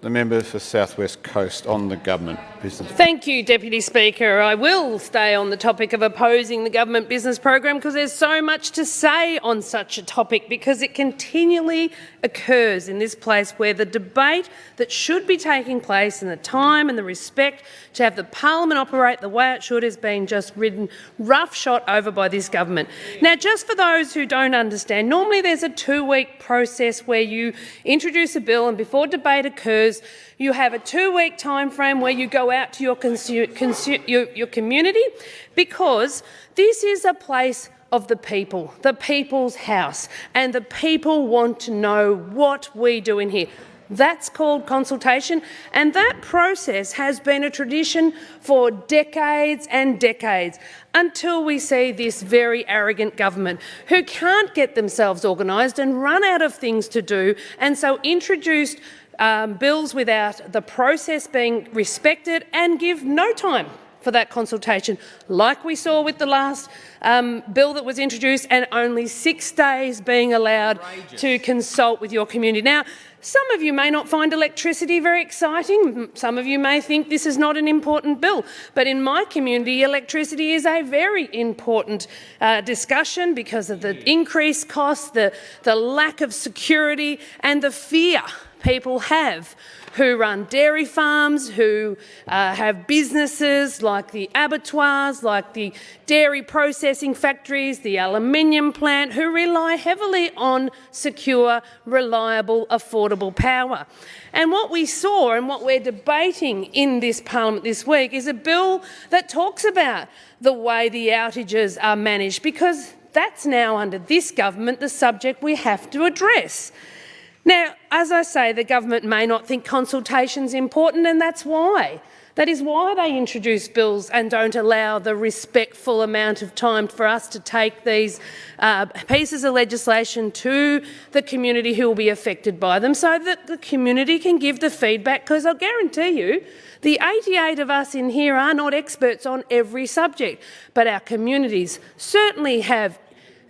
The member for South West Coast on the government business. Thank you, Deputy Speaker. I will stay on the topic of opposing the government business program because there's so much to say on such a topic, because it continually occurs in this place where the debate that should be taking place and the time and the respect to have the parliament operate the way it should is being just ridden roughshod over by this government. Now, just for those who don't understand, normally there's a 2-week process where you introduce a bill and before debate occurs, you have a 2-week time frame where you go out to your community, because this is a place of the people, the people's house, and the people want to know what we do in here. That's called consultation, and that process has been a tradition for decades and decades, until we see this very arrogant government who can't get themselves organised and run out of things to do, and so introduced bills without the process being respected and give no time for that consultation, like we saw with the last bill that was introduced, and only 6 days being allowed to consult with your community. Now, some of you may not find electricity very exciting. Some of you may think this is not an important bill. But in my community, electricity is a very important discussion because of the increased costs, the lack of security and the fear people have who run dairy farms, who have businesses like the abattoirs, like the dairy processing factories, the aluminium plant, who rely heavily on secure, reliable, affordable power. And what we saw and what we're debating in this parliament this week is a bill that talks about the way the outages are managed, because that's now, under this government, the subject we have to address. Now, as I say, the government may not think consultation's important, and that's why. That is why they introduce bills and don't allow the respectful amount of time for us to take these pieces of legislation to the community who will be affected by them, so that the community can give the feedback, because I'll guarantee you the 88 of us in here are not experts on every subject, but our communities certainly have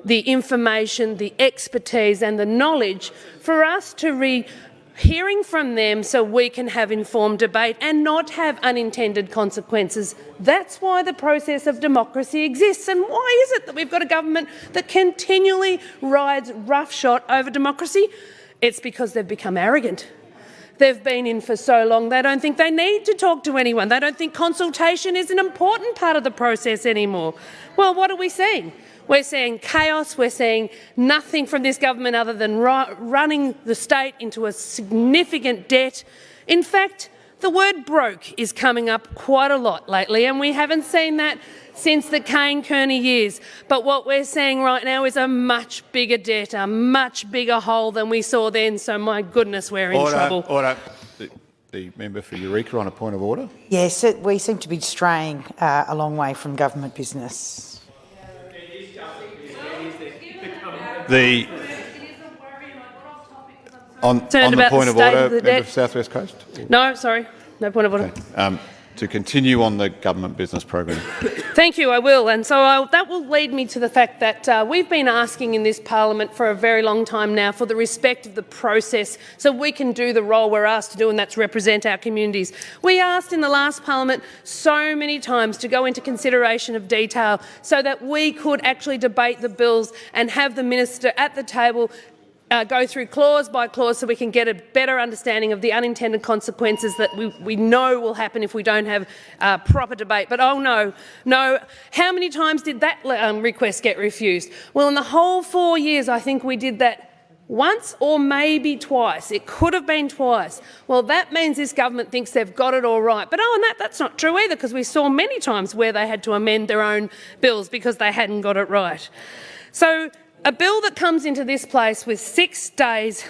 the information, the expertise and the knowledge for us to be hearing from them, so we can have informed debate and not have unintended consequences. That's why the process of democracy exists. And why is it that we've got a government that continually rides roughshod over democracy? It's because they've become arrogant. They've been in for so long, they don't think they need to talk to anyone. They don't think consultation is an important part of the process anymore. Well, what are we seeing? We're seeing chaos. We're seeing nothing from this government other than running the state into a significant debt. In fact, the word broke is coming up quite a lot lately, and we haven't seen that since the Kane-Kearney years. But what we're seeing right now is a much bigger debt, a much bigger hole than we saw then. So, my goodness, we're in trouble. Order. The member for Eureka on a point of order. Yes, we seem to be straying a long way from government business. On the point of order, member for South West Coast? No, sorry, no point of order. Okay. To continue on the government business program. Thank you, I will. And so that will lead me to the fact that we've been asking in this parliament for a very long time now for the respect of the process, so we can do the role we're asked to do, and that's represent our communities. We asked in the last parliament so many times to go into consideration of detail so that we could actually debate the bills and have the minister at the table go through clause by clause so we can get a better understanding of the unintended consequences that we know will happen if we don't have proper debate. But oh no, how many times did that request get refused? Well, in the whole 4 years, I think we did that once or maybe twice. It could have been twice. Well, that means this government thinks they've got it all right. But and that's not true either, because we saw many times where they had to amend their own bills because they hadn't got it right. So a bill that comes into this place with 6 days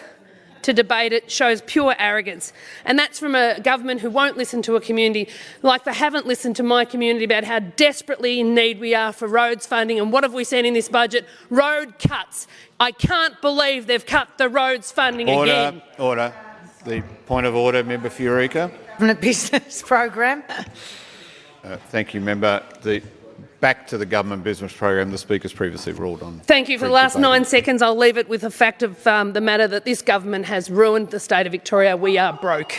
to debate it shows pure arrogance. And that's from a government who won't listen to a community, like they haven't listened to my community about how desperately in need we are for roads funding. And what have we seen in this budget? Road cuts. I can't believe they've cut the roads funding again. Order. The point of order, member for Eureka. Government business program. Thank you, member. Back to the government business program. The Speaker's previously ruled on. Thank you. For the last 9 seconds, I'll leave it with the fact of the matter that this government has ruined the state of Victoria. We are broke.